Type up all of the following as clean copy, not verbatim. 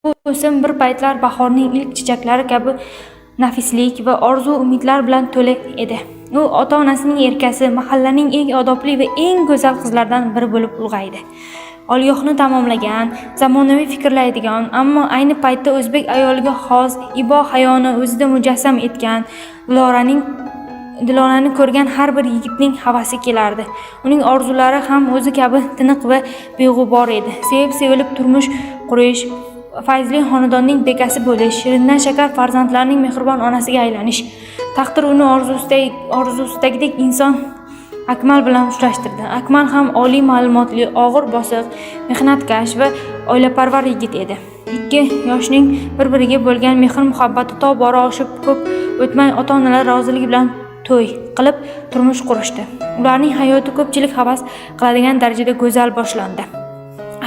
Bu o'sim bir paytlar bahorning ilk chechaklari kabi nafislik va orzu-umidlar bilan to'la edi. U ota-onasining erkasi, mahallaning eng odobli va eng go'zal qizlaridan biri bo'lib ulg'aydi. Oliygohni tamomlagan, zamonaviy fikrlaydigan, ammo ayni paytda o'zbek ayoliga xos ibo hayoni o'zida mujassam etgan Dilorani ko'rgan har bir yigitning havasi kelardi. Uning orzulari ham o'zi kabi tiniq va beg'ubor edi. Sevib-sevilib turmush qurish, fayzli xonadonning bekasi bo'lish, shirindan shakar farzandlarning mehribon onasiga aylanish. Taqdir uni orzusidagidek inson Akmal bilan uchrashtirdi. Akmal ham oliy ma'lumotli, og'ir bosiq, mehnatkash va oilaparvar yigit edi. Ikki yoshning bir-biriga bo'lgan mehr-muhabbati tobora oshib, ko'p o'tmay ota-onalar roziligi bilan to'y qilib turmush qurishdi. Ularning hayoti ko'pchilik havas qiladigan darajada go'zal boshlandi.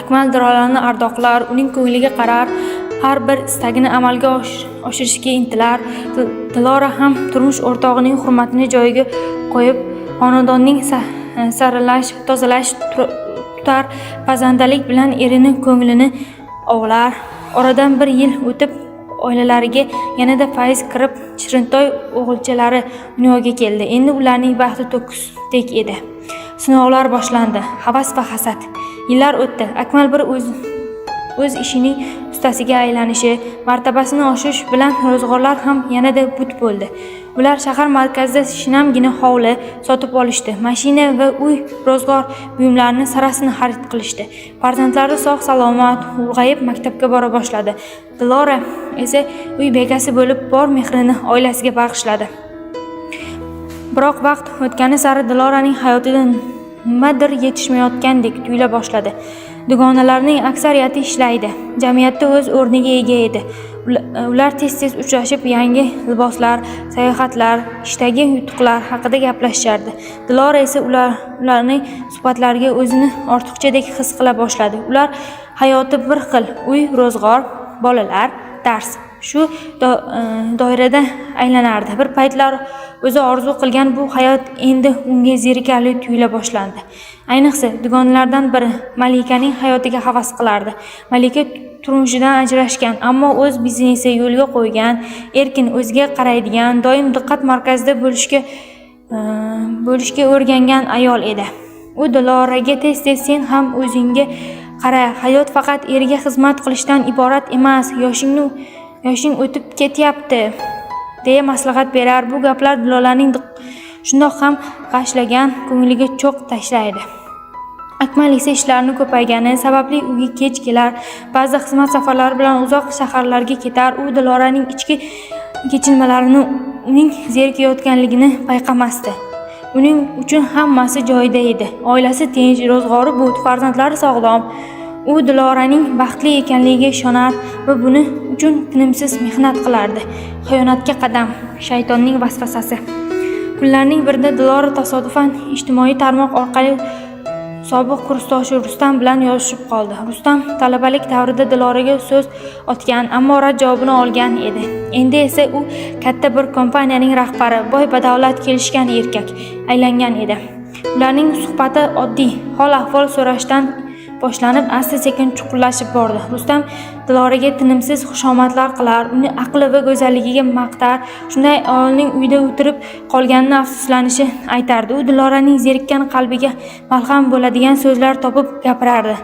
Akmal Dilorani ardoqlar, uning ko'ngliga qarar, har bir istagini amalga oshirishga intilar. Dilora ham turmush o'rtog'ining hurmatini joyiga qo'yib, xonadonning saralash, tozalash, tutar pazandalik bilan erining ko'nglini ovlar. Oradan bir yil o'tib, oilalariga yanada fayz kirib, Shirintoy o'g'ilchalari dunyoga keldi. Endi ularning baxti to'kisdek edi. Sinovlar boshlandi, havas va hasad. Yillar o'tdi. Akmal bir o'z ishining ustasiga aylanishi, martabasini oshirish bilan ro'zg'orlar ham yanada but bo'ldi. Ular shahar markazida shinamgina hovli sotib olishdi. Mashina va uy ro'zg'or buyumlarini sarasini xarid qilishdi. Farzandlari sog'-salomat, ulg'ayib maktabga bora boshladi. Dilora esa uy bekasi bo'lib, bor mehrini oilasiga bag'ishladi. Biroq vaqt o'tgani sari Diloraning hayotida nimadir yetishmayotgandek tuyula boshladi. Dugonalarning aksariyati ishlaydi, jamiyatda o'z o'rniga ega edi. Ular tez-tez uchrashib, yangi liboslar, sayohatlar, ishdagi yutuqlar haqida gaplashardi. Dilora esa ularning suhbatlariga o'zini ortiqchadek his qila boshladi. Ular hayoti bir xil: uy, ro'zg'or, bolalar, dars. Shu doirada aylanardi. Bir paytlar o'zi orzu qilgan bu hayot endi unga zerikarli tuyula boshlandi. Ayniqsa dugonalardan biri Malikaning hayotiga havas qilardi. Malika turmushidan ajrashgan, ammo o'z biznesi yo'lga qo'ygan, erkin, o'ziga qaraydigan, doim diqqat markazida bo'lishga o'rgangan ayol edi. U Diloraga tez-tez "Sen ham o'zingga qara, hayot faqat eriga xizmat qilishdan iborat emas, yoshing o'tib ketyapti", deya maslahat berar. Bu gaplar Dilolaning shundoq ham g'ashlagan ko'ngliga cho'q tashlaydi. Akmal esa ishlarining ko'paygani sababli uyga kech kelar, ba'zi xizmat safarlari bilan uzoq shaharlarga ketar. U Diloraning ichki kechinmalarini, uning zerikayotganligini payqamasdi. Uning uchun hammasi joyida edi. Oilasi tinch, ro'zg'ori but, farzandlari sog'lom. U Diloraning baxtli ekanligiga ishonar va buning uchun tinimsiz mehnat qilardi. Xiyonatga qadam, shaytonning vasvasasi. Kunlarning birida Dilora tasodifan ijtimoiy tarmoq orqali sobiq kursdoshi Rustam bilan yozishib qoldi. Rustam talabalik davrida Diloraga so'z otgan, ammo rad javobini olgan edi. Endi esa u katta bir kompaniyaning rahbari, boy badavlat kelishgan erkak aylangan edi. Ularning suhbati oddiy hol-ahvol so'rashdan boshlanib, asta-sekin chuqurlashib bordi. Rustam Diloraga tinimsiz xushomadlar qilar, uni aqli va go'zalligiga maqtar, shunday ayolning uyda o'tirib qolganini afsuslanishi aytardi. U Diloraning zerikkan qalbiga malham bo'ladigan so'zlar topib gapirardi.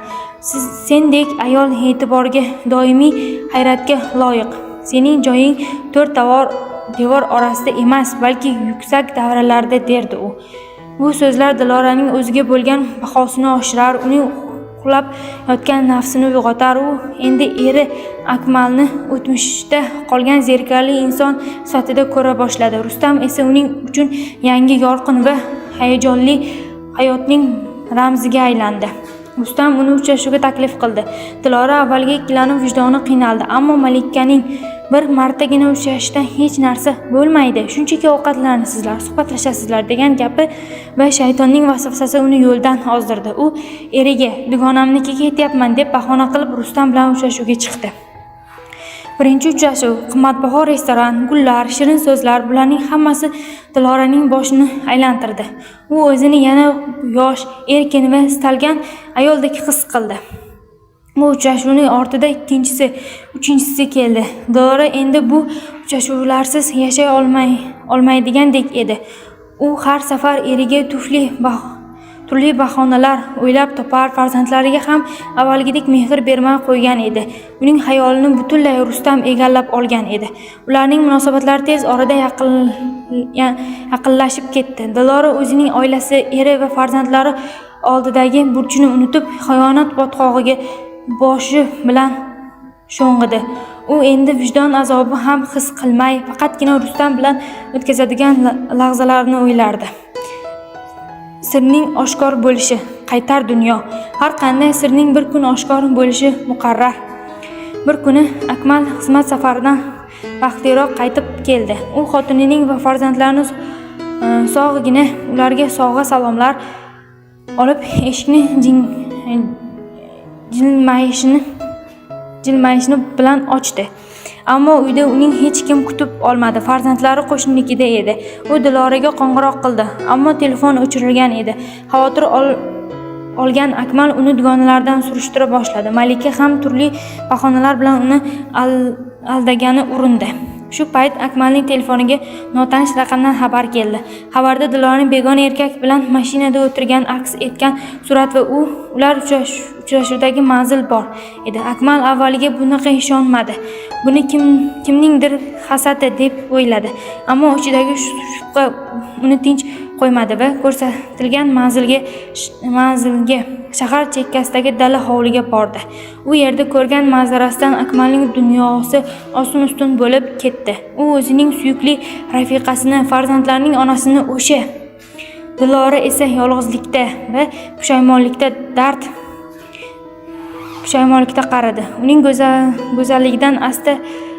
Sendek ayol e'tiborga, doimiy hayratga loyiq. Sening joying to'rt devor orasida emas, balki yuksak davralarda, derdi u. Bu so'zlar Diloraning o'ziga bo'lgan bahosini oshirar, uning uxlab yotgan nafsini uyg'otar. U endi eri Akmalni o'tmishda qolgan zerikarli inson sifatida ko'ra boshladi. Rustam esa uning uchun yangi yorqin va hayajonli hayotning ramziga aylandi. Rustam uni uchrashuvga taklif qildi. Dilora avvaliga ikkilanib, vijdoni qiynaldi, ammo Malikaning bir martagina uchrashishdan hech narsa bo'lmaydi, shunchaki ovqatlanasizlar, suhbatlashasizlar degan gapi va shaytonning vasvasasi uni yo'ldan ozdirdi. U eriga dugonamnikiga ketyapman deb bahona qilib Rustam bilan uchrashuvga chiqdi. Birinchi uchrashuv, qimmatbaho restoran, gullar, shirin so'zlar, bularning hammasi Diloraning boshini aylantirdi. U o'zini yana yosh, erkin va istalgan ayoldek his qildi. Bu uchrashuvning ortida ikkinchisi, uchinchisi keldi. Dilara endi bu uchrashuvlarsiz yashay olmaydigandek edi. U har safar eriga turli bahonalar o'ylab topar, farzandlariga ham avvalgidek mehr bermay qo'ygan edi. Uning xayolini butunlay Rustam egallab olgan edi. Ularning munosabatlari tez orada yaqinlashib ketdi. Dilara o'zining oilasi, eri va farzandlari oldidagi burchini unutib, xiyonat botqog'iga boshi bilan sho'ng'idi. U endi vijdon azobi ham his qilmay, faqatgina Rustam bilan o'tkazadigan lahzalarni o'ylardi. Sirning oshkor bo'lishi, qaytar dunyo. Har qanday sirning bir kun oshkor bo'lishi muqarrar. Bir kuni Akmal xizmat safaridan vaqtliroq qaytib keldi. U xotinining va farzandlarini sog'gina ularga sovg'a salomlar olib eshikni jilmayishini bilan ochdi. Ammo uyda uning hech kim kutib olmadi. Farzandlari qo'shninikida edi. U Diloraga qo'ng'iroq qildi, ammo telefon o'chirilgan edi. Xavotir olgan Akmal uni dugonalardan surishtira boshladi. Malika ham turli bahonalar bilan uni aldagani urindi. Shu payt Akmalning telefoniga notanish raqamdan xabar keldi. Xabarda Diloraning begona erkak bilan mashinada o'tirgan aks etgan surat va ular uchrashuvdagi manzil bor edi. Akmal avvaliga bunaqa ishonmadi. Buni kimningdir hasadi deb o'yladi. Ammo ichidagi shubha uni tinch qo'ymadi va ko'rsatilgan manzilga shahar chekkasidagi dala hovliga bordi. U yerda ko'rgan manzarasidan Akmalning dunyosi ostin-ustun bo'lib ketdi. U o'zining suyukli rafiqasini, farzandlarining onasini o'sha Dilora esa yolg'izlikda va pushaymonlikda qaradi. Uning go'zalligidan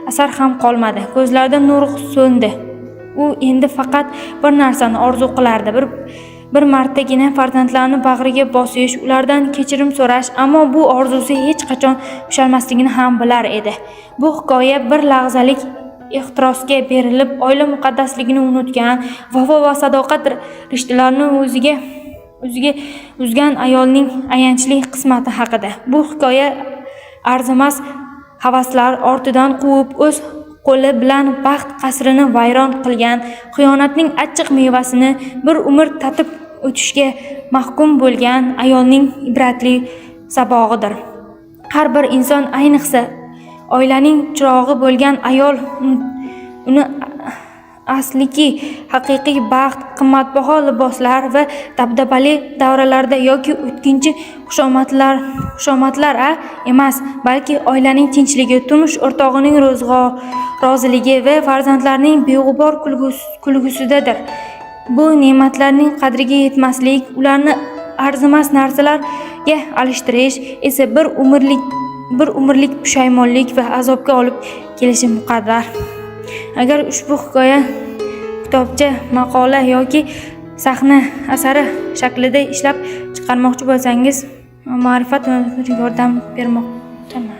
asar ham qolmadi. Ko'zlarida nur so'ndi. U endi faqat bir narsani orzu qilardi. Bir martagina farzandlarini bag'riga bosish, ulardan kechirim so'rash, ammo bu orzusi hech qachon ushalmasligini ham bilar edi. Bu hikoya bir lahzalik ehtirosga berilib, oila muqaddasligini unutgan, vafo va sadoqat rishtalarini o'ziga uzgan ayolning ayanchli qismati haqida. Bu hikoya arzimas havaslar ortidan quvib, o'z qo'li bilan baxt qasrini vayron qilgan, xiyonatning achchiq mevasini bir umr tatib o'tishga mahkum bo'lgan ayolning ibratli sabog'idir. Har bir inson, ayniqsa oilaning chirog'i bo'lgan ayol, uni asliki haqiqiy baxt, qimmatbaho liboslar va dabdabali davralarda yoki o'tkinchi xushomatlar emas, balki oilaning tinchligi, turmush o'rtog'ining roziligi va farzandlarining beg'ubor kulgusidadir. Bu ne'matlarning qadriga yetmaslik, ularni arzimas narsalarga alishtirish esa bir umrlik pushaymonlik va azobga olib kelishi muqarrar. Agar ushbu hikoya kitobcha, maqola yoki sahna asari shaklida ishlab chiqarmoqchi bo'lsangiz, Ma'rifat yordam bermoqdaman.